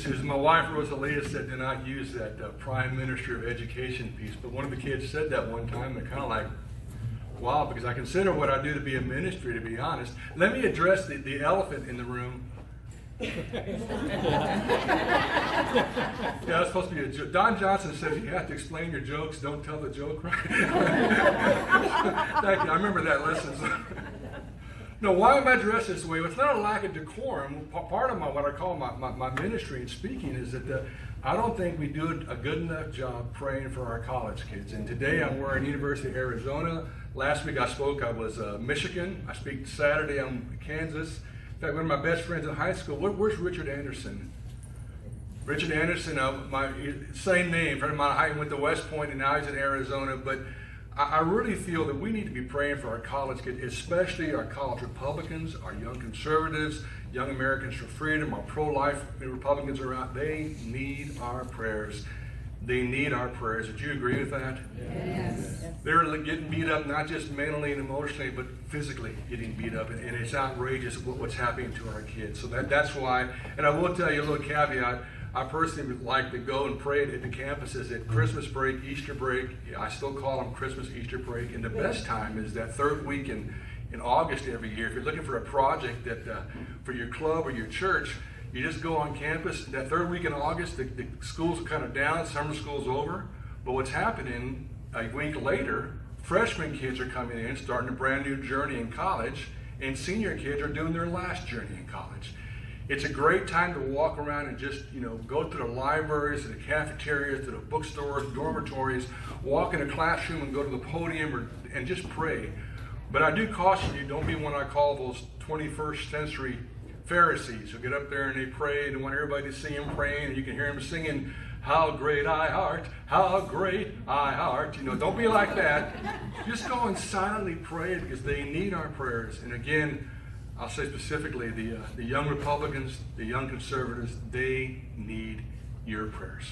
Susan, my wife Rosalia said do not use that Prime Minister of Education piece, but one of the kids said that one time, and kind of like, wow, because I consider what I do to be a ministry, to be honest. Let me address the elephant in the room. Yeah, that's supposed to be a joke. Don Johnson says you have to explain your jokes, don't tell the joke, right? Thank you, I remember that lesson. No, why am I dressed this way? Well, it's not a lack of decorum. Part of what I call my ministry and speaking is that I don't think we do a good enough job praying for our college kids. And today I'm wearing University of Arizona. Last week I was Michigan. I speak Saturday, I'm Kansas. In fact, one of my best friends in high school, where's Richard Anderson? Richard Anderson, my same name, friend of mine, he went to West Point and now he's in Arizona. But I really feel that we need to be praying for our college kids, especially our college Republicans, our young conservatives, young Americans for Freedom, our pro-life Republicans are out. They need our prayers. They need our prayers. Would you agree with that? Yes. They're getting beat up, not just mentally and emotionally, but physically getting beat up. And it's outrageous what's happening to our kids. So that's why, and I will tell you a little caveat, I personally would like to go and pray at the campuses at Christmas break, Easter break. I still call them Christmas, Easter break. And the best time is that third week in August every year. If you're looking for a project that for your club or your church, you just go on campus. That third week in August, the schools are kind of down, summer school's over. But what's happening a week later, freshman kids are coming in, starting a brand new journey in college, and senior kids are doing their last journey in college. It's a great time to walk around and just, go to the libraries, to the cafeterias, to the bookstores, dormitories, walk in a classroom and go to the podium and just pray. But I do caution you, don't be one I call those 21st century Pharisees who get up there and they pray and want everybody to see them praying, and you can hear them singing, "How great I art, how great I art." Don't be like that. Just go and silently pray because they need our prayers. And again, I'll say specifically the young Republicans, the young conservatives, they need your prayers.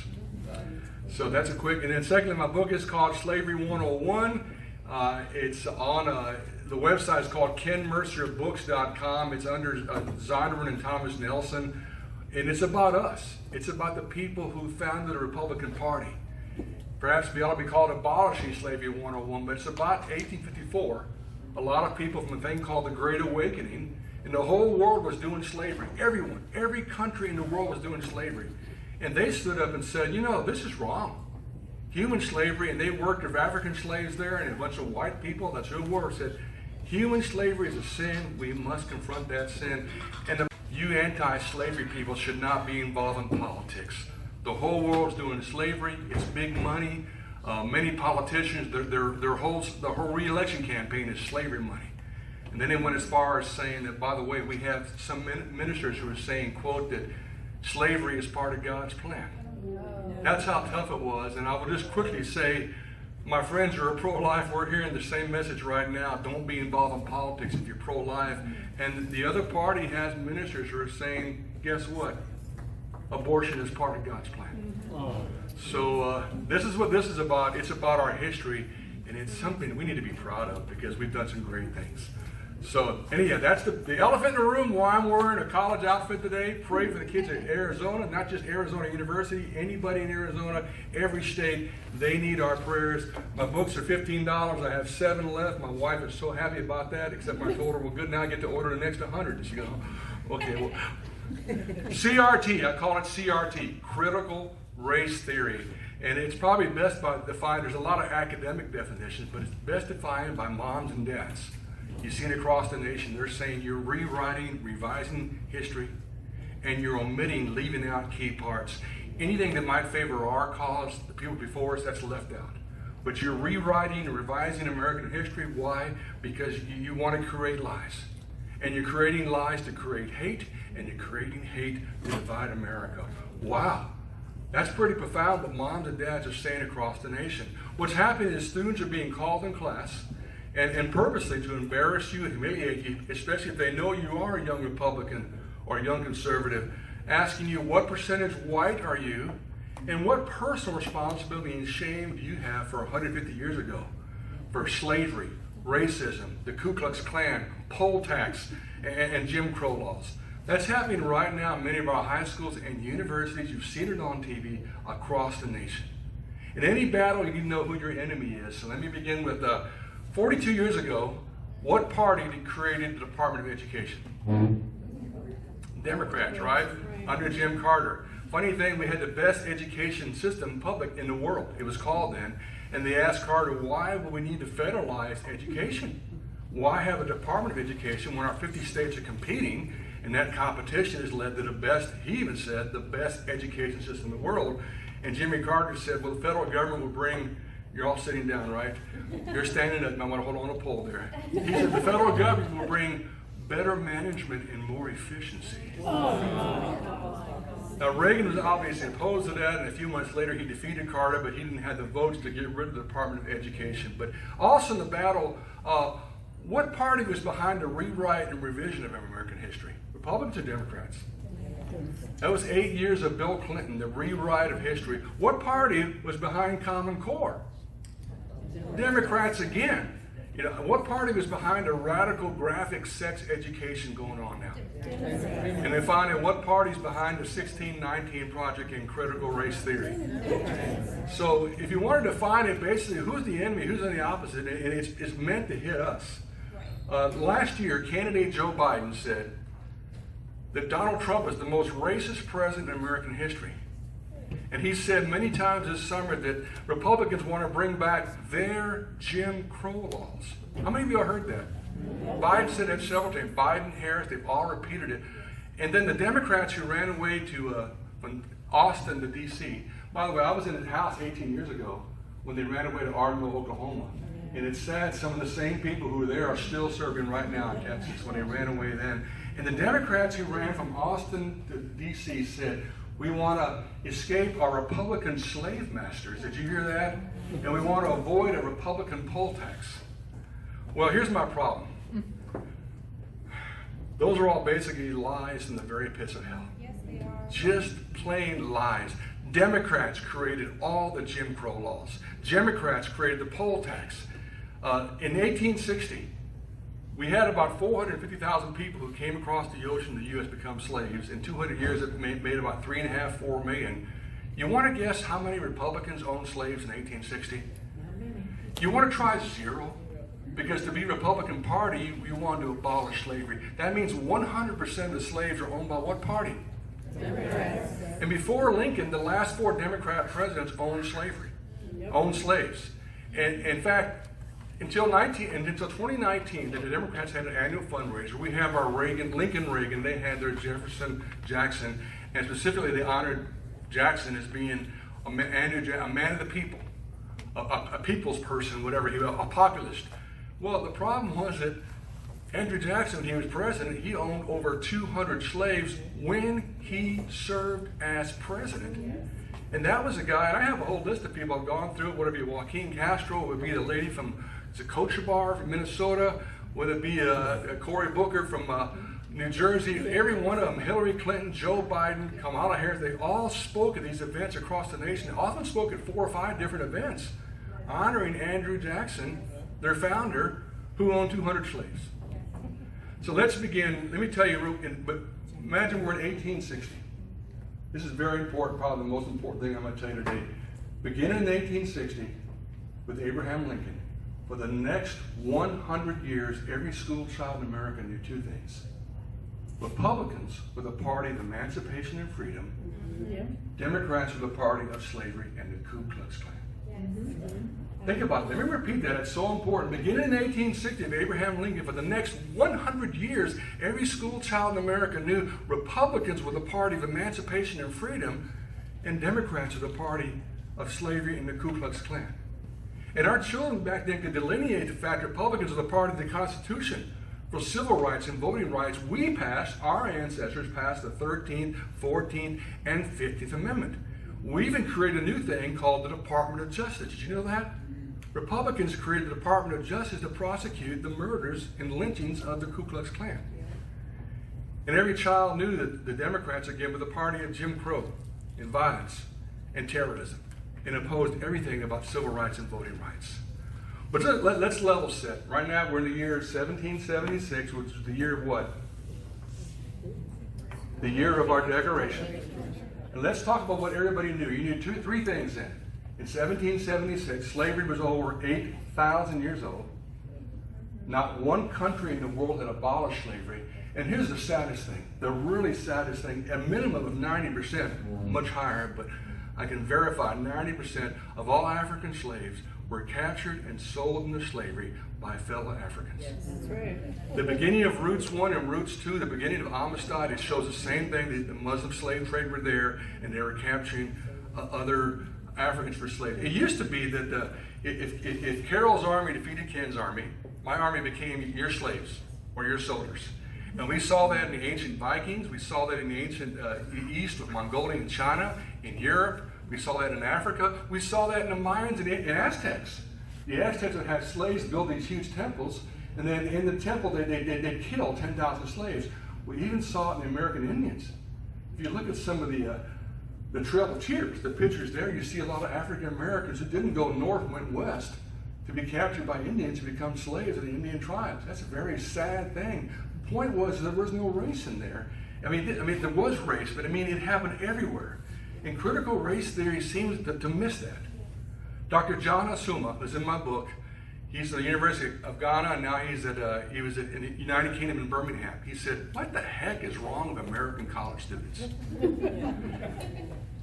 So that's a quick, and then secondly, my book is called Slavery 101. It's on the website is called KenMercerBooks.com. It's under Zondervan and Thomas Nelson. And it's about us. It's about the people who founded the Republican Party. Perhaps we ought to be called Abolishing Slavery 101, but it's about 1854. A lot of people from a thing called the Great Awakening, and the whole world was doing slavery. Everyone, every country in the world was doing slavery. And they stood up and said, this is wrong. Human slavery, and they worked with African slaves there, and a bunch of white people, that's who it were, said, human slavery is a sin. We must confront that sin. And you anti-slavery people should not be involved in politics. The whole world's doing slavery. It's big money. Many politicians, the whole re-election campaign is slavery money. And then they went as far as saying that, by the way, we have some ministers who are saying, quote, that slavery is part of God's plan. That's how tough it was. And I will just quickly say, my friends who are pro-life, we're hearing the same message right now. Don't be involved in politics if you're pro-life. And the other party has ministers who are saying, guess what? Abortion is part of God's plan. So this is what this is about. It's about our history, and it's something we need to be proud of because we've done some great things. So anyhow, that's the elephant in the room. Why I'm wearing a college outfit today. Pray for the kids at Arizona, not just Arizona University, anybody in Arizona, every state, they need our prayers. My books are $15. I have 7 left. My wife is so happy about that, except I told her, well, good, now I get to order the next 100. And she goes, okay, well, CRT, I call it CRT, critical race theory. And it's probably best defined, there's a lot of academic definitions, but it's best defined by moms and dads. You see it across the nation. They're saying you're rewriting, revising history, and you're omitting, leaving out key parts. Anything that might favor our cause, the people before us, that's left out. But you're rewriting and revising American history. Why? Because you want to create lies. And you're creating lies to create hate, and you're creating hate to divide America. Wow. That's pretty profound what moms and dads are saying across the nation. What's happening is students are being called in class and purposely to embarrass you and humiliate you, especially if they know you are a young Republican or a young conservative, asking you what percentage white are you and what personal responsibility and shame do you have for 150 years ago for slavery, racism, the Ku Klux Klan, poll tax, and Jim Crow laws. That's happening right now in many of our high schools and universities. You've seen it on TV across the nation. In any battle, you need to know who your enemy is. So let me begin with 42 years ago, what party created the Department of Education? Democrats, right? Under Jim Carter. Funny thing, we had the best education system public in the world. It was called then. And they asked Carter, why will we need to federalize education? Why have a Department of Education when our 50 states are competing, and that competition has led to the best, he even said, the best education system in the world. And Jimmy Carter said, well, the federal government will bring, you're all sitting down, right? You're standing up, and I want to hold on a pole there. He said the federal government will bring better management and more efficiency. Now, Reagan was obviously opposed to that, and a few months later he defeated Carter, but he didn't have the votes to get rid of the Department of Education. But also in the battle, what party was behind the rewrite and revision of American history? Republicans or Democrats? That was 8 years of Bill Clinton, the rewrite of history. What party was behind Common Core? Democrats again. You know, what party was behind a radical graphic sex education going on now? And then finally, what party's behind the 1619 Project in critical race theory? So if you wanted to find it, basically, who's the enemy, who's on the opposite, and it's meant to hit us. Last year, candidate Joe Biden said that Donald Trump is the most racist president in American history. And he said many times this summer that Republicans want to bring back their Jim Crow laws. How many of you have heard that? Biden said that several times. Biden, Harris, they've all repeated it. And then the Democrats who ran away to from Austin to D.C. By the way, I was in his house 18 years ago when they ran away to Ardmore, Oklahoma. And it's sad some of the same people who were there are still serving right now in Texas when they ran away then. And the Democrats who ran from Austin to D.C. said, we want to escape our Republican slave masters. Did you hear that? And we want to avoid a Republican poll tax. Well, here's my problem. Those are all basically lies in the very pits of hell. Yes, they are. Just plain lies. Democrats created all the Jim Crow laws. Democrats created the poll tax. In 1860, we had about 450,000 people who came across the ocean to the U.S. become slaves. In 200 years, it made about 3.5, 4 million. You want to guess how many Republicans owned slaves in 1860? You want to try zero? Because to be Republican Party, you want to abolish slavery. That means 100% of the slaves are owned by what party? Democrats. And before Lincoln, the last 4 Democrat presidents owned slavery, owned slaves. And in fact, until 2019, the Democrats had an annual fundraiser. We have our Lincoln Reagan, they had their Jefferson Jackson, and specifically they honored Jackson as being a man of the people, a people's person, whatever, a populist. Well, the problem was that Andrew Jackson, when he was president, he owned over 200 slaves when he served as president. And that was a guy, and I have a whole list of people I've gone through, whether it be Joaquin Castro, would be the lady from Cochabar from Minnesota, whether it be Cory Booker from New Jersey, every one of them, Hillary Clinton, Joe Biden, Kamala Harris, they all spoke at these events across the nation. They often spoke at 4 or 5 different events honoring Andrew Jackson, their founder, who owned 200 slaves. So let's begin. Let me tell you, but imagine we're in 1860. This is very important, probably the most important thing I'm going to tell you today. Beginning in 1860 with Abraham Lincoln, for the next 100 years, every school child in America knew 2 things. Republicans were the party of emancipation and freedom. Democrats were the party of slavery and the Ku Klux Klan. Think about it. Let me repeat that. It's so important. Beginning in 1860 with Abraham Lincoln, for the next 100 years, every school child in America knew Republicans were the party of emancipation and freedom, and Democrats were the party of slavery and the Ku Klux Klan. And our children back then could delineate the fact Republicans were the party of the Constitution for civil rights and voting rights. We passed, our ancestors passed the 13th, 14th, and 15th Amendment. We even created a new thing called the Department of Justice. Did you know that? Republicans created the Department of Justice to prosecute the murders and lynchings of the Ku Klux Klan. And every child knew that the Democrats, again, were the party of Jim Crow and violence and terrorism and opposed everything about civil rights and voting rights. But let's level set. Right now we're in the year 1776, which is the year of what? the year of our decoration. And let's talk about what everybody knew. You knew three things then. In 1776, slavery was over 8,000 years old. Not one country in the world had abolished slavery. And here's the saddest thing, the really saddest thing, a minimum of 90%, much higher, but I can verify 90% of all African slaves were captured and sold into slavery by fellow Africans. Yes, that's right. The beginning of Roots 1 and Roots 2, the beginning of Amistad, it shows the same thing. The Muslim slave trade were there, and they were capturing other Africans for slaves. It used to be that if Carroll's army defeated Ken's army, my army became your slaves or your soldiers. And we saw that in the ancient Vikings. We saw that in the ancient East with Mongolia and China, in Europe. We saw that in Africa. We saw that in the Mayans and in Aztecs. The Aztecs would have slaves build these huge temples, and then in the temple they'd kill 10,000 slaves. We even saw it in the American Indians. If you look at some of the Trail of Tears, the pictures there, you see a lot of African Americans who didn't go north, went west to be captured by Indians to become slaves of the Indian tribes. That's a very sad thing. The point was there was no race in there. I mean, there was race, but I mean, it happened everywhere. And critical race theory seems to miss that. Dr. John Asuma is in my book. He's at the University of Ghana, and now he was in the United Kingdom in Birmingham. He said, what the heck is wrong with American college students?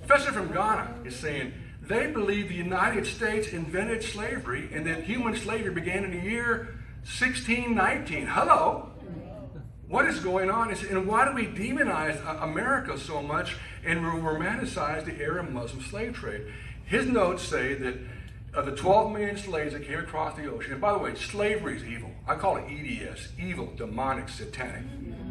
Professor from Ghana is saying, they believe the United States invented slavery and that human slavery began in the year 1619. Hello? What is going on? And why do we demonize America so much and romanticize the Arab Muslim slave trade? His notes say that of the 12 million slaves that came across the ocean, and by the way, slavery is evil. I call it EDS, evil, demonic, satanic.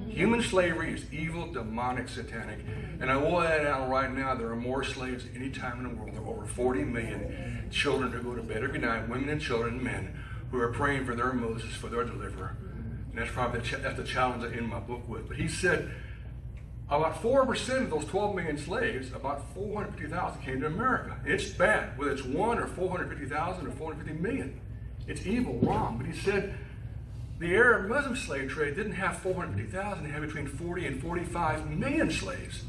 Human slavery is evil, demonic, satanic. And I will add out right now, there are more slaves than any time in the world. There are over 40 million children who go to bed every night, women and children and men, who are praying for their Moses, for their deliverer. And that's probably that's the challenge I end my book with. But he said about 4% of those 12 million slaves, about 450,000 came to America. It's bad, whether it's 1 or 450,000 or 450 million. It's evil, wrong. But he said the Arab Muslim slave trade didn't have 450,000, it had between 40 and 45 million slaves.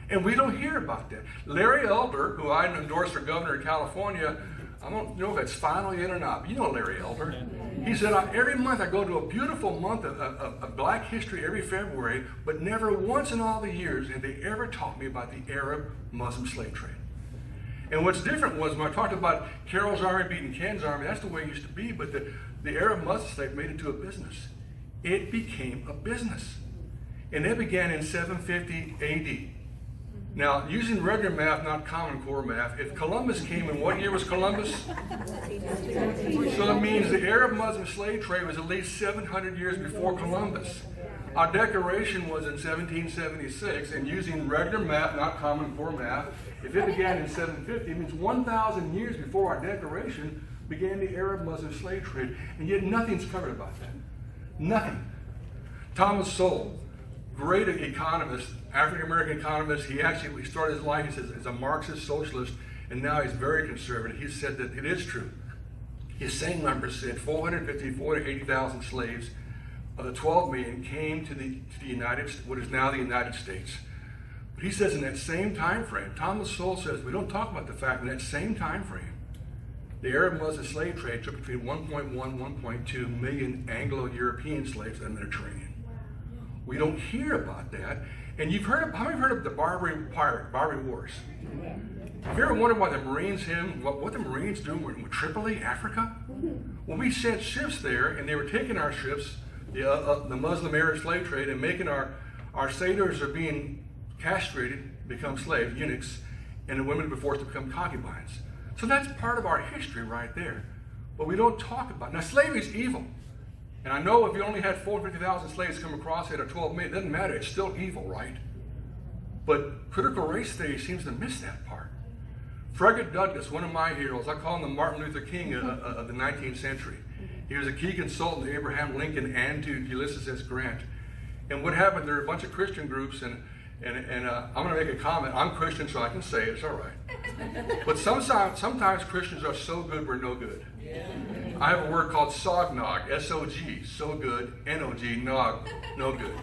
And we don't hear about that. Larry Elder, who I endorsed for governor of California, I don't know if it's final yet or not, but you know Larry Elder. He said, every month I go to a beautiful month of Black history every February, but never once in all the years have they ever taught me about the Arab Muslim slave trade. And what's different was when I talked about Carroll's army beating Ken's army, that's the way it used to be, but the Arab Muslim slave made it into a business. It became a business. And it began in 750 AD. Now, using regular math, not Common Core math, if Columbus came in, what year was Columbus? So that means the Arab Muslim slave trade was at least 700 years before Columbus. Our declaration was in 1776, and using regular math, not Common Core math, if it began in 750, it means 1,000 years before our declaration began the Arab Muslim slave trade, and yet nothing's covered about that. Nothing. Thomas Sowell, great economist, African-American economist. He started his life as a Marxist socialist, and now he's very conservative. He said that it is true. His same number said 480,000 slaves of the 12 million came to the what is now the United States. But he says in that same time frame, Thomas Sowell says, we don't talk about the fact in that same time frame, the Arab Muslim slave trade took between 1.1 and 1.2 million Anglo-European slaves in the Mediterranean. We don't hear about that. And how many have heard of the Barbary Wars? Have you ever wondered why the Marines what the Marines do with Tripoli, Africa? Well, we sent ships there, and they were taking our ships, the Muslim Arab slave trade, and making our sailors are being castrated, become slaves, eunuchs, and the women were forced to become concubines. So that's part of our history right there. But we don't talk about it. Now, slavery is evil. And I know if you only had 450,000 slaves come across it or 12 million, it doesn't matter. It's still evil, right? But critical race theory seems to miss that part. Frederick Douglass, one of my heroes, I call him the Martin Luther King of the 19th century. He was a key consultant to Abraham Lincoln and to Ulysses S. Grant. And what happened, there were a bunch of Christian groups, and I'm going to make a comment. I'm Christian, so I can say it. It's all right. But sometimes Christians are so good we're no good. I have a word called sognog, S-O-G, so good, N-O-G, nog, no good.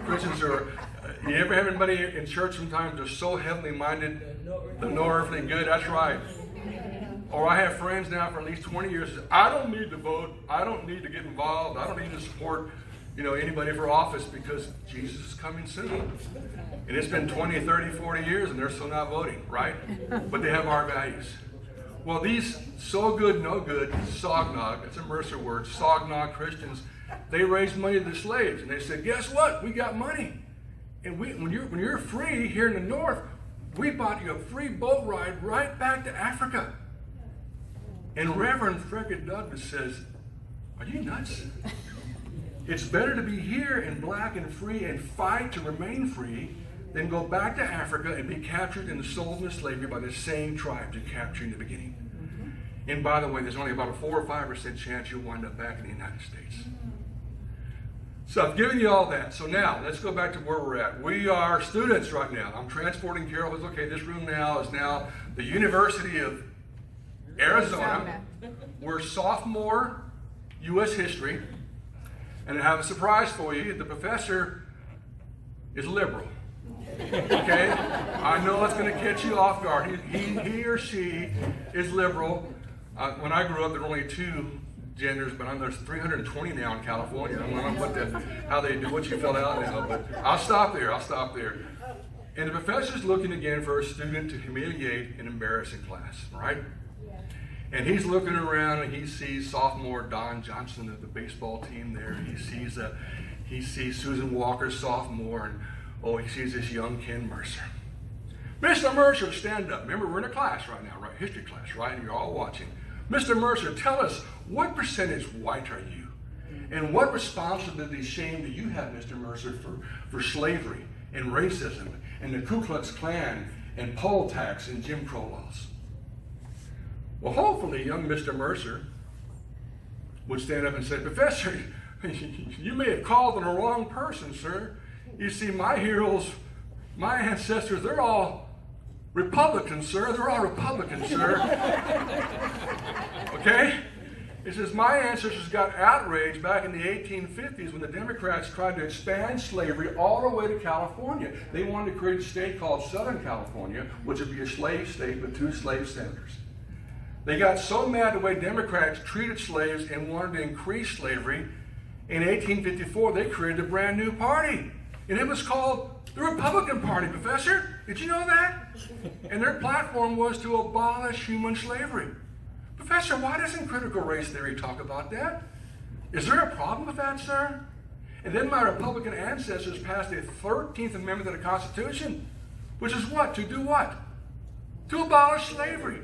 Christians are You ever have anybody in church sometimes they're so heavenly minded, they're no earthly good? That's right. Or I have friends now for at least 20 years that say, I don't need to vote. I don't need to get involved. I don't need to support, anybody for office because Jesus is coming soon. And it's been 20, 30, 40 years and they're still not voting, right? But they have our values. Well, these so good, no good, sognog, it's a Mercer word, sognog Christians, they raised money to the slaves. And they said, guess what? We got money. And when you're free here in the north, we bought you a free boat ride right back to Africa. And Reverend Frederick Douglass says, are you nuts? It's better to be here in black and free and fight to remain free than go back to Africa and be captured and sold into slavery by the same tribes you captured in the beginning. And by the way, there's only about a 4 or 5% chance you'll wind up back in the United States. So I've given you all that. So now, let's go back to where we're at. We are students right now. I'm transporting Carol. Okay, this room now is now the University of Arizona. We're sophomore U.S. history. And I have a surprise for you. The professor is liberal. Okay? I know it's going to catch you off guard. He or she is liberal. When I grew up, there were only 2 genders, but there's 320 now in California. I don't know how they do what you fill out now, but I'll stop there. And the professor's looking again for a student to humiliate and embarrass in class, right? And he's looking around and he sees sophomore Don Johnson of the baseball team there. He sees Susan Walker, sophomore, and he sees this young Ken Mercer. Mr. Mercer, stand up. Remember, we're in a class right now, right? History class, right? And you're all watching. Mr. Mercer, tell us, what percentage white are you? And what responsibility, shame do you have, Mr. Mercer, for slavery and racism and the Ku Klux Klan and poll tax and Jim Crow laws? Well, hopefully, young Mr. Mercer would stand up and say, Professor, you may have called on the wrong person, sir. You see, my heroes, my ancestors, they're all Republicans, sir. They're all Republicans, sir. Okay? It says, my ancestors got outraged back in the 1850s when the Democrats tried to expand slavery all the way to California. They wanted to create a state called Southern California, which would be a slave state with 2 slave senators. They got so mad the way Democrats treated slaves and wanted to increase slavery. In 1854, they created a brand new party. And it was called the Republican Party, Professor. Did you know that? And their platform was to abolish human slavery. Professor, why doesn't critical race theory talk about that? Is there a problem with that, sir? And then my Republican ancestors passed the 13th Amendment to the Constitution, which is what? To do what? To abolish slavery.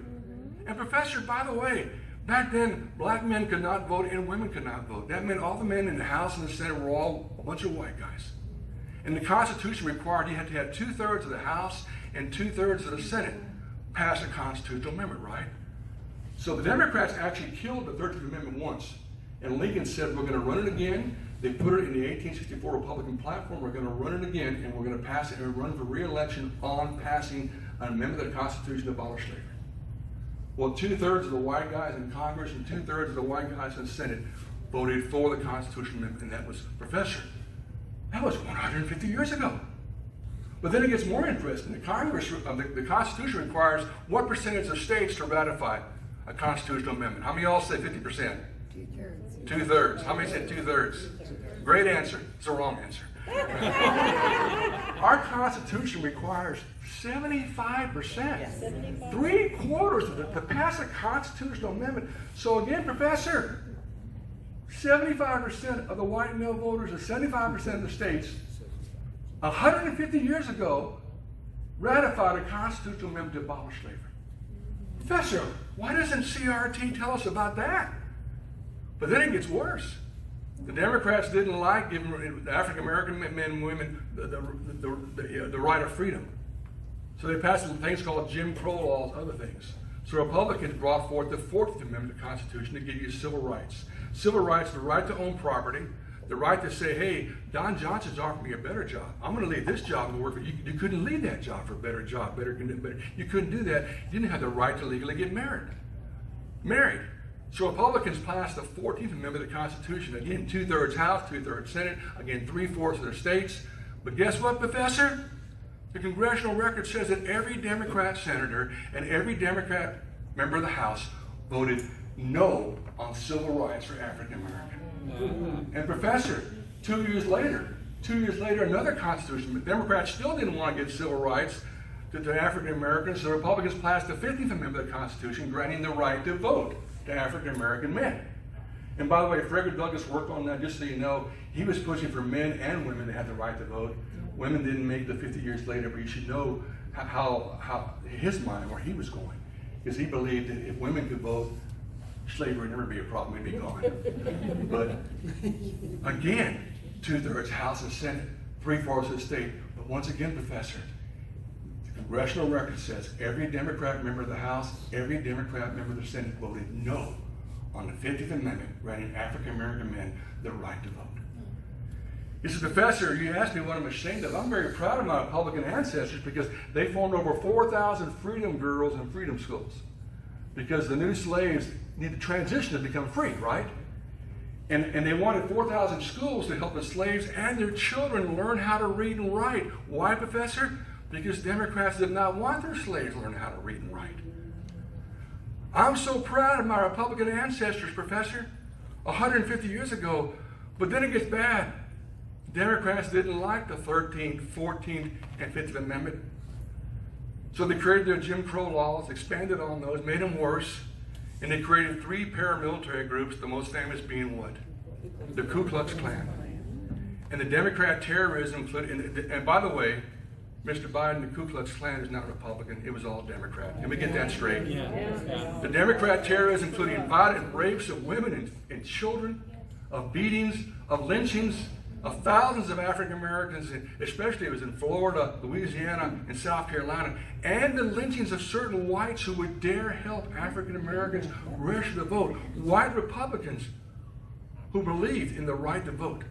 And Professor, by the way, back then, black men could not vote and women could not vote. That meant all the men in the House and the Senate were all a bunch of white guys. And the Constitution required you had to have 2/3 of the House and 2/3 of the Senate pass a constitutional amendment, right? So the Democrats actually killed the 13th Amendment once. And Lincoln said, we're going to run it again. They put it in the 1864 Republican platform. We're going to run it again, and we're going to pass it and run for re-election on passing an amendment to the Constitution to abolish slavery. Well, 2/3 of the white guys in Congress and 2/3 of the white guys in the Senate voted for the Constitutional Amendment, and that was, Professor, that was 150 years ago. But then it gets more interesting. The Constitution requires what percentage of states to ratify a constitutional amendment? How many of y'all say 50%? 2/3. 2/3. How many said 2/3? Great answer. It's the wrong answer. Our Constitution requires 75%. Yes. 3/4 of it to pass a constitutional amendment. So again, Professor, 75% of the white male voters and 75% of the states 150 years ago ratified a constitutional amendment to abolish slavery. Professor, why doesn't CRT tell us about that? But then it gets worse. The Democrats didn't like giving the African American men and women the right of freedom. So they passed things called Jim Crow laws, other things. So Republicans brought forth the 14th Amendment to the Constitution to give you civil rights. Civil rights, the right to own property, the right to say, hey, Don Johnson's offered me a better job. I'm going to leave this job and work for you. You couldn't leave that job for a better job, better. You couldn't do that. You didn't have the right to legally get married. So Republicans passed the 14th Amendment of the Constitution. Again, 2/3 House, 2/3 Senate. Again, 3/4 of the states. But guess what, Professor? The congressional record says that every Democrat senator and every Democrat member of the House voted no on civil rights for African Americans. And Professor, 2 years later, another constitution, the Democrats still didn't want to give civil rights to African Americans, so the Republicans passed the 50th Amendment of the Constitution, granting the right to vote to African American men. And by the way, Frederick Douglass worked on that, just so you know. He was pushing for men and women to have the right to vote. Women didn't make the 50 years later, but you should know how his mind, where he was going. Because he believed that if women could vote, slavery would never be a problem, it'd be gone. But again, 2/3 House and Senate, 3/4 of the state. But once again, Professor, the congressional record says every Democrat member of the House, every Democrat member of the Senate voted no on the 50th Amendment, granting African American men the right to vote. He said, Professor, you asked me what I'm ashamed of. I'm very proud of my Republican ancestors because they formed over 4,000 freedom girls and freedom schools. Because the new slaves need to transition to become free, right? And they wanted 4,000 schools to help the slaves and their children learn how to read and write. Why, Professor? Because Democrats did not want their slaves to learn how to read and write. I'm so proud of my Republican ancestors, Professor, 150 years ago. But then it gets bad. Democrats didn't like the 13th, 14th, and 15th Amendment. So they created their Jim Crow laws, expanded on those, made them worse, and they created 3 paramilitary groups, the most famous being what? The Ku Klux Klan. And the Democrat terrorism included, and by the way, Mr. Biden, the Ku Klux Klan is not Republican, it was all Democrat. Can we get that straight? Yeah. The Democrat terrorism including violent rapes of women and children, of beatings, of lynchings, of thousands of African Americans, especially it was in Florida, Louisiana, and South Carolina, and the lynchings of certain whites who would dare help African Americans register to vote. White Republicans who believed in the right to vote.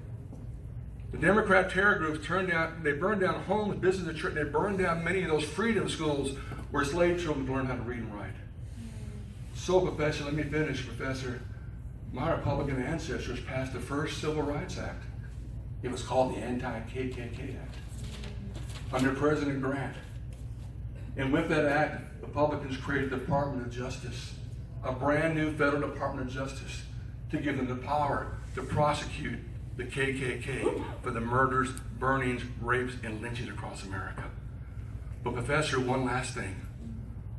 The Democrat terror groups burned down homes, businesses, they burned down many of those freedom schools where slave children learned how to read and write. So, Professor, let me finish, Professor. My Republican ancestors passed the first Civil Rights Act. It was called the Anti-KKK Act under President Grant. And with that act, Republicans created the Department of Justice, a brand new federal Department of Justice, to give them the power to prosecute the KKK for the murders, burnings, rapes, and lynchings across America. But Professor, one last thing.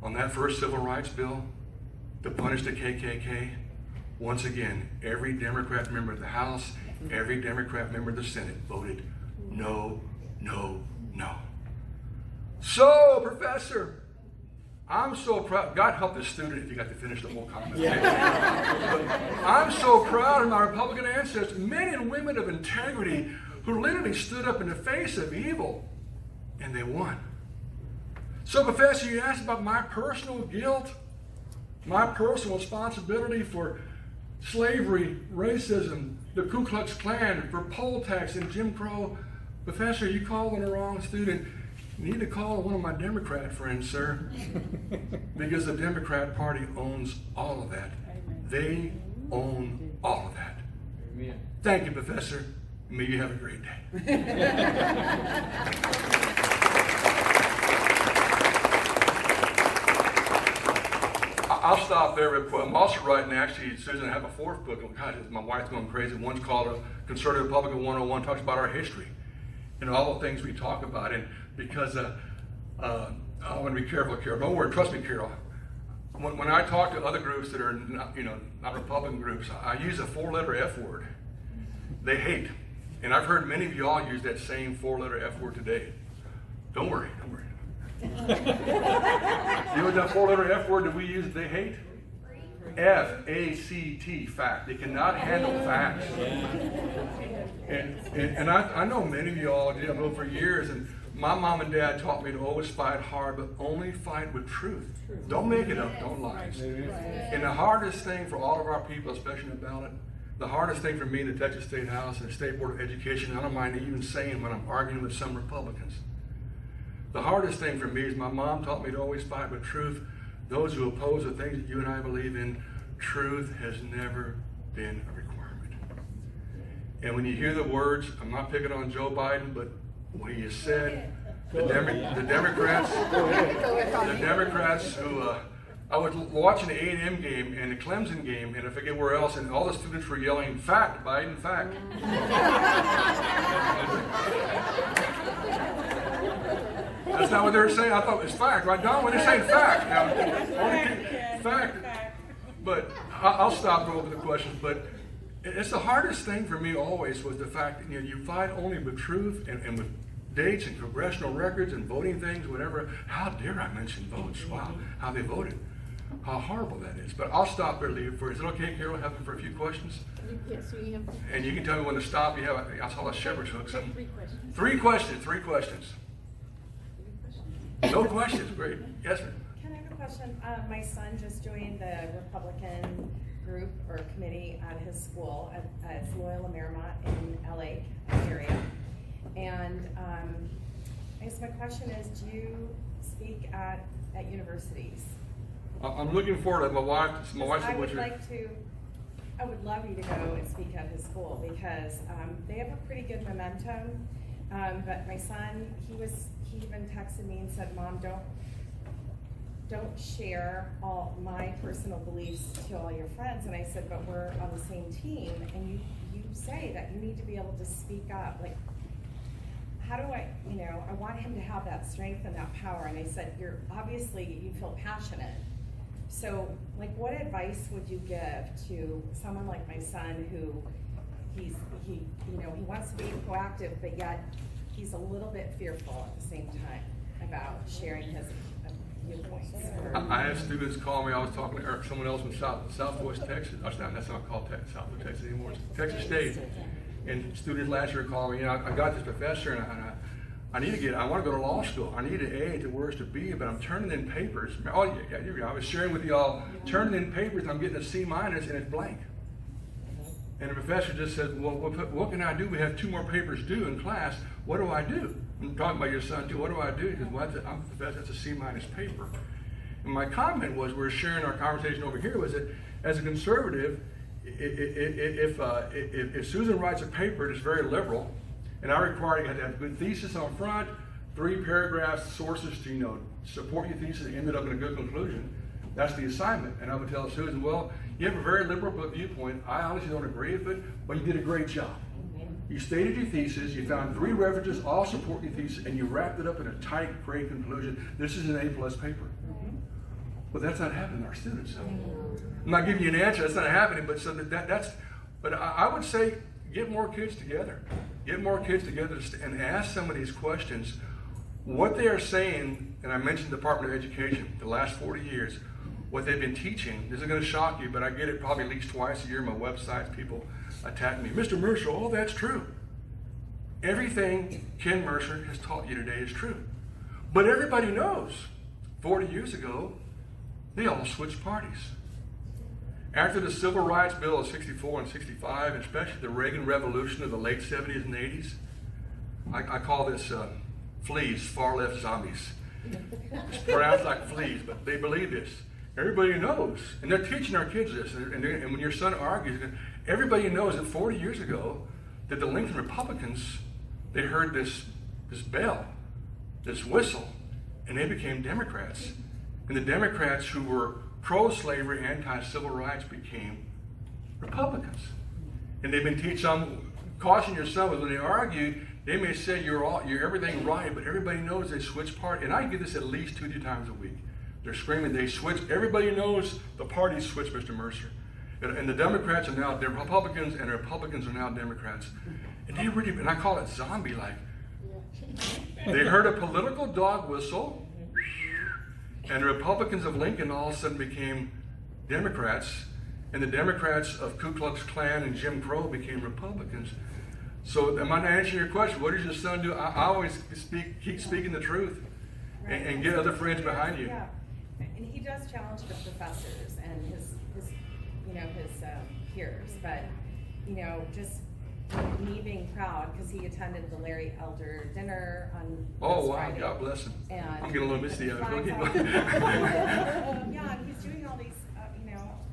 On that first civil rights bill to punish the KKK, once again, every Democrat member of the House, every Democrat member of the Senate voted no, no, no. So, Professor, I'm so proud. God help this student if you got to finish the whole comment. Yeah. I'm so proud of my Republican ancestors, men and women of integrity who literally stood up in the face of evil, and they won. So, Professor, you asked about my personal guilt, my personal responsibility for slavery, racism, the Ku Klux Klan, for poll tax and Jim Crow. Professor, you called on the wrong student. You need to call one of my Democrat friends, sir, because the Democrat Party owns all of that. They own all of that. Amen. Thank you, Professor. May you have a great day. I'll stop there real quick. I'm also writing, actually, Susan, I have a 4th book. Oh, God, my wife's going crazy. One's called a Conservative Republican 101, talks about our history and all the things we talk about. And because I want to be careful, Carol. Don't worry, trust me, Carol. When I talk to other groups that are not Republican groups, I use a 4-letter F word. They hate. And I've heard many of you all use that same 4-letter F word today. Don't worry, don't worry. You know what that 4-letter F word that we use that they hate? F-A-C-T, fact. They cannot handle facts. And I know many of you all did, I've known for years, and my mom and dad taught me to always fight hard, but only fight with truth. Don't make it up, don't lie. And the hardest thing for all of our people, especially in the ballot, the hardest thing for me in the Texas State House and the State Board of Education, I don't mind even saying when I'm arguing with some Republicans, the hardest thing for me is my mom taught me to always fight with truth. Those who oppose the things that you and I believe in, truth has never been a requirement. And when you hear the words, I'm not picking on Joe Biden, but what he has said. The Democrats who, I was watching the A&M game and the Clemson game, and I forget where else, and all the students were yelling, "Fact, Biden, fact." That's not what they were saying. I thought it was fact, right, Don? When they're saying fact, fact. But I'll stop going over the questions. But it's the hardest thing for me always was the fact that you fight only with truth and with dates and congressional records and voting things, whatever. How dare I mention votes? Wow, how they voted. How horrible that is. But I'll stop there, leave for. Is it okay, Carol? Have them for a few questions. Yes, we have. And you can tell me when to stop. You have. I saw a shepherd's hook. Something. 3 questions. 3 questions. 3 questions. No questions. Great. Yes, ma'am. Can I have a question? My son just joined the Republican group or committee at his school at Loyola Marymount in LA area. And I guess my question is, do you speak at universities? I'm looking forward to it. My wife said, I would love you to go and speak at his school because they have a pretty good momentum. But my son, he even texted me and said, "Mom, don't share all my personal beliefs to all your friends." And I said, "But we're on the same team, and you say that you need to be able to speak up. Like, how do I want him to have that strength and that power." And I said, you feel passionate. So, like, what advice would you give to someone like my son who he wants to be proactive, but yet he's a little bit fearful at the same time about sharing his viewpoints? I have students call me. I was talking to someone else from Southwest Texas. That's not called Southwest Texas anymore. It's Texas State. And students last year called me. I got this professor, and I want to go to law school. I need an A to worse to B, but I'm turning in papers. Oh yeah, I was sharing with y'all, turning in papers. I'm getting a C- and it's blank. And the professor just said, "Well, what can I do? We have 2 more papers due in class. What do I do?" I'm talking about your son too. What do I do? He goes, "Well, I'm a professor. That's a C- paper." And my comment was, we're sharing our conversation over here, was that as a conservative, if Susan writes a paper that's very liberal, and I require you to have a good thesis on front, 3 paragraphs, sources to support your thesis, and ended up in a good conclusion, that's the assignment. And I would tell Susan, "Well, you have a very liberal viewpoint. I honestly don't agree with it, but you did a great job. You stated your thesis, you found 3 references, all support your thesis, and you wrapped it up in a tight, great conclusion. This is an A+ paper." But that's not happening to our students. So I'm not giving you an answer. That's not happening. But But I would say, get more kids together. Get more kids together and ask some of these questions. What they are saying, and I mentioned the Department of Education, the last 40 years, what they've been teaching. This is going to shock you, but I get it probably at least twice a year on my websites. People attack me. "Mr. Mercer, all that's true." Everything Ken Mercer has taught you today is true. But everybody knows, 40 years ago, they all switched parties. After the Civil Rights Bill of 64 and 65, and especially the Reagan Revolution of the late 70s and 80s, I call this fleas, far left zombies. It's pronounced like fleas, but they believe this. Everybody knows, and they're teaching our kids this, and when your son argues, everybody knows that 40 years ago, that the Lincoln Republicans, they heard this bell, this whistle, and they became Democrats. And the Democrats who were pro-slavery, anti-civil rights became Republicans. And they've been teaching, caution your son, when they argue, they may say you're everything right, but everybody knows they switch party. And I get this at least 2 times a week. They're screaming, they switch. Everybody knows the parties switch, Mr. Mercer. And the Democrats are now Republicans, and the Republicans are now Democrats. And they really, and I call it zombie-like. They heard a political dog whistle, and the Republicans of Lincoln all of a sudden became Democrats, and the Democrats of Ku Klux Klan and Jim Crow became Republicans. So am I answering your question? What does your son do? I always keep speaking the truth, and get other friends behind you. Yeah, and he does challenge the professors and his peers, but just me being proud because he attended the Larry Elder dinner on Friday. God bless him. And I'm getting a little misty. yeah, and he's doing all these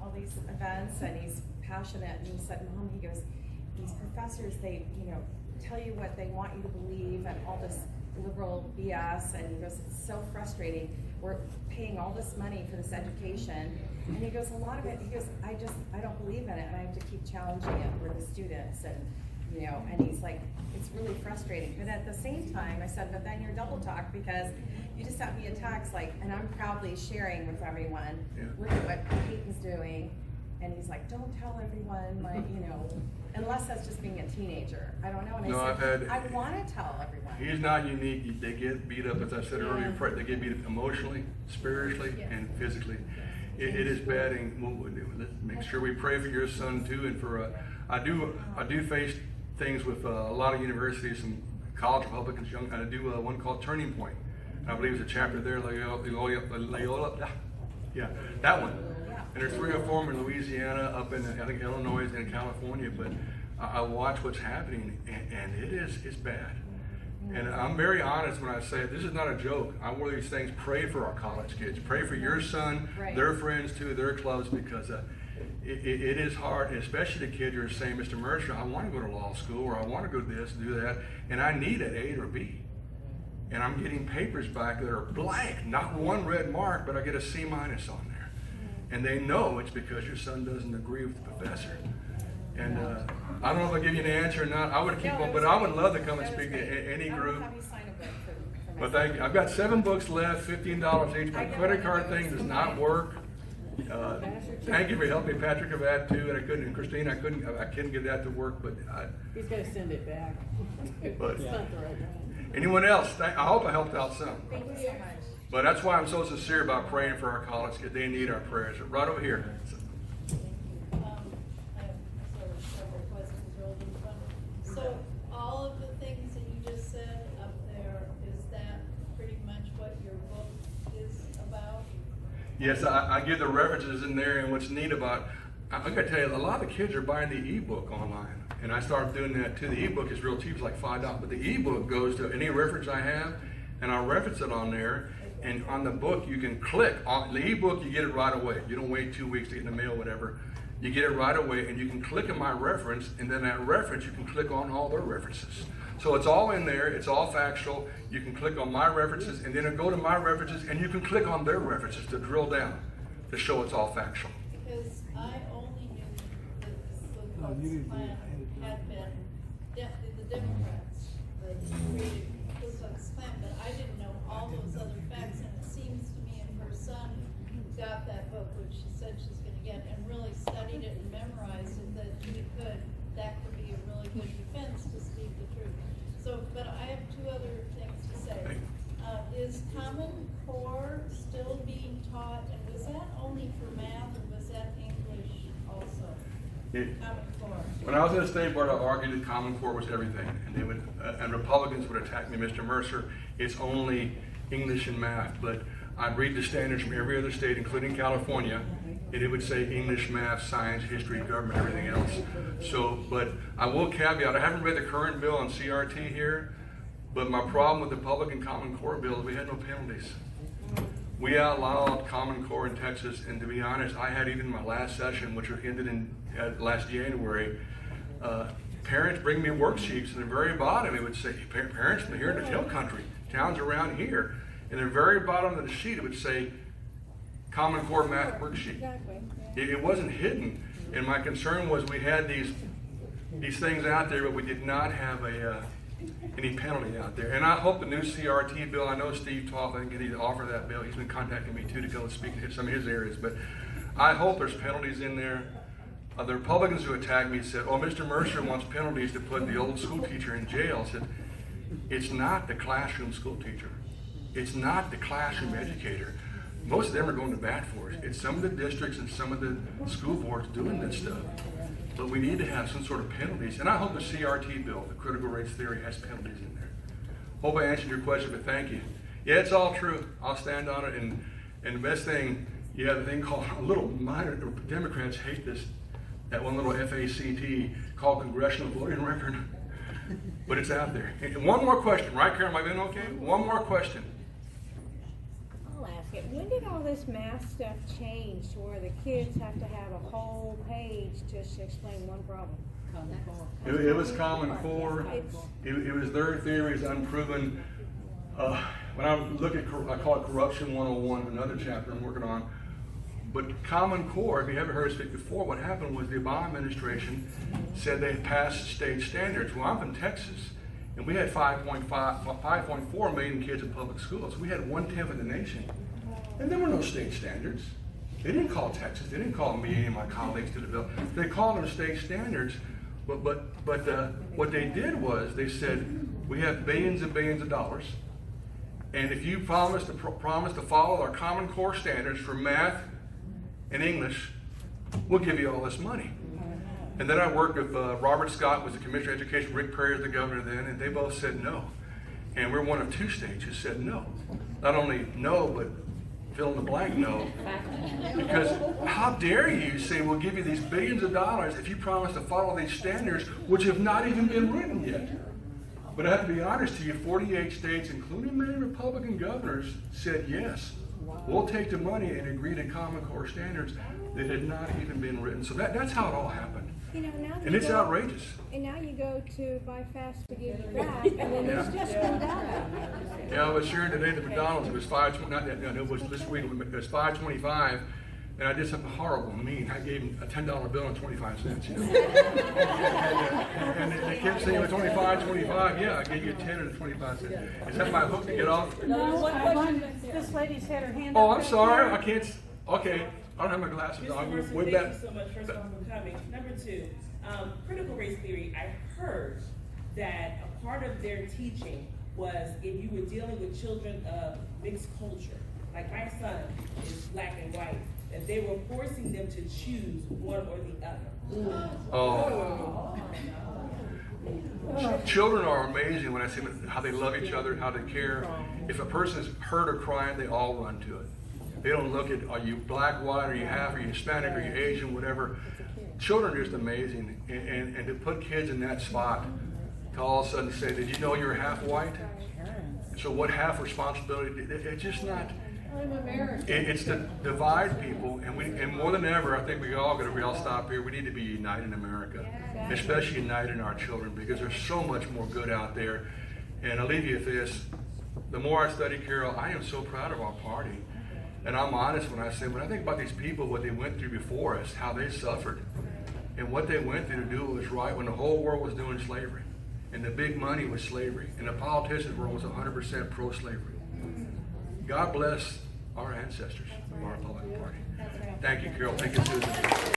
all these events, and he's passionate. And he said, "Mom," he goes, "these professors, they tell you what they want you to believe and all this liberal BS, and he goes, it's so frustrating. We're paying all this money for this education, and he goes, a lot of it, he goes, I don't believe in it, and I have to keep challenging it with the students, and and he's like, it's really frustrating. But at the same time, I said, but then you're double talk, because you just sent me a text, like, and I'm proudly sharing with everyone, look at what Peyton's doing, and he's like, don't tell everyone, like, unless that's just being a teenager. I don't know. And No, I said, I've had- I want to tell everyone. He's not unique. They get beat up, as I said earlier. They get beat up emotionally, spiritually, and physically. It is bad, and let's make sure we pray for your son too. And for I do face things with a lot of universities and college Republicans. I do one called Turning Point. I believe it's a chapter there, Loyola. Yeah, that one. And there's 3 or 4 in Louisiana, up in I think Illinois and California. But I watch what's happening, and it's bad. And I'm very honest when I say this is not a joke. I wear these things. Pray for our college kids. Pray for your son, their friends too, their clubs, because it is hard, and especially the kids who are saying, Mr. Mercer, I want to go to law school, or I want to go to this, do that, and I need an A or B. And I'm getting papers back that are blank, not one red mark, but I get a C- on there. And they know it's because your son doesn't agree with the professor. And I don't know if I give you an answer or not. I would keep on, but I would love to come and speak to any group. Have you sign a book for But thank you. I've got 7 books left, $15 each. My credit card thing does not work. Thank you for helping me, Patrick, of that too. And Christine, I couldn't get that to work, but he's going to send it back. But It's not the right one. anyone else? I hope I helped out some. Thank you so much. But that's why I'm so sincere about praying for our college kids. They need our prayers. Right over here. I have several questions rolled in front. So all of the things that you just said up there, is that pretty much what your book is about? Yes, I give the references in there, and what's neat about, I gotta tell you, a lot of the kids are buying the ebook online, and I started doing that too. The ebook is real cheap, it's like $5, but the ebook goes to any reference I have, and I'll reference it on there. And on the book, you can click on the ebook. You get it right away. You don't wait 2 weeks to get in the mail, whatever. You get it right away, and you can click on my reference, and then that reference you can click on all their references. So it's all in there. It's all factual. You can click on my references, and then it'll go to my references, and you can click on their references to drill down to show it's all factual. Because I only knew that the Ku Klux Klan had been, the Democrats that created Ku Klux Klan, but I didn't know all those other facts, and it seems to me if her son got that book, which she said she's gonna get, and really studied it and memorized it, that could be a really good defense to speak the truth. So, but I have 2 other things to say. Is Common Core still being taught, and was that only for math, or was that English also? Common Core. When I was in the state board, I argued that Common Core was everything, and they would, and Republicans would attack me, Mr. Mercer. It's only English and math, but I'd read the standards from every other state, including California, and it would say English, math, science, history, government, everything else. So, but I will caveat, I haven't read the current bill on CRT here, but my problem with the Republican Common Core bill is we had no penalties. We outlawed Common Core in Texas, and to be honest, I had even my last session, which ended in last January, parents bring me worksheets, and the very bottom it would say, parents from here in the Hill Country, towns around here, and the very bottom of the sheet it would say, Common Core math worksheet. Exactly. It wasn't hidden, and my concern was we had these things out there, but we did not have any penalty out there. And I hope the new CRT bill, I know Steve Toth, I think he'd offer that bill. He's been contacting me too to go and speak in some of his areas, but I hope there's penalties in there. The Republicans who attacked me said, oh, Mr. Mercer wants penalties to put the old school teacher in jail. I said, it's not the classroom school teacher. It's not the classroom educator. Most of them are going to bat for us. It's some of the districts and some of the school boards doing this stuff. But we need to have some sort of penalties. And I hope the CRT bill, the critical race theory, has penalties in there. Hope I answered your question, but thank you. Yeah, it's all true. I'll stand on it. And the best thing, you have a thing called a little minor, Democrats hate this, that one little FACT called Congressional Voting Record. But it's out there. And one more question, right, Karen? Am I being okay? One more question. I'll ask it. When did all this math stuff change to where the kids have to have a whole page just to explain one problem? It was Common Core. It was their theory is unproven. When I look at, I call it Corruption 101, another chapter I'm working on. But Common Core, if you haven't heard us speak before, what happened was the Obama administration said they had passed state standards. Well, I'm from Texas, and we had 5.4 million kids in public schools. We had 1/10 of the nation, and there were no state standards. They didn't call Texas. They didn't call me and my colleagues to develop. They called them state standards. But what they did was they said we have billions and billions of dollars, and if you promise to follow our Common Core standards for math and English, we'll give you all this money. And then I worked with Robert Scott, was the Commissioner of Education, Rick Perry was the governor then, and they both said no. And we're one of 2 states who said no. Not only no, but fill in the blank no. Because how dare you say we'll give you these billions of dollars if you promise to follow these standards which have not even been written yet. But I have to be honest to you, 48 states, including many Republican governors, said yes. We'll take the money and agree to Common Core standards that had not even been written. So that's how it all happened. You know, now And it's outrageous. And now you go to buy fast to give it back, and then it's just been done. Yeah, I was sharing today at the McDonald's. It was it was this week. It was $5.25, and I did something horrible and mean. I gave him a $10 bill and 25 cents. You know? and they kept saying, "Well, 25. Yeah, I gave you a 10 and a 25 cents. Is that my hook to get off? This lady's had her hand Oh, up. I'm sorry. I can't. Okay, I don't have my glasses on. Mr. Mercer, Way thank back. you so much, first of all, for coming. Number 2, critical race theory, I heard that a part of their teaching was if you were dealing with children of mixed culture, like my son is black and white, that they were forcing them to choose one or the other. Oh. Children are amazing when I see how they love each other, how they care. If a person's hurt or crying, they all run to it. They don't look at, are you black, white, are you half, are you Hispanic, are you Asian, whatever. Children are just amazing. And to put kids in that spot, to all of a sudden say, did you know you're half white? So what half responsibility? It's just not. I'm American. It's to divide people, and more than ever, I think we all stop here. We need to be united in America, especially united in our children, because there's so much more good out there. And I'll leave you with this: the more I study, Carol, I am so proud of our party. And I'm honest when I think about these people, what they went through before us, how they suffered, and what they went through to do what was right when the whole world was doing slavery, and the big money was slavery, and the politicians were almost 100% pro-slavery. God bless our ancestors of our Republican Party. Thank you, Carol. Thank you, Susan.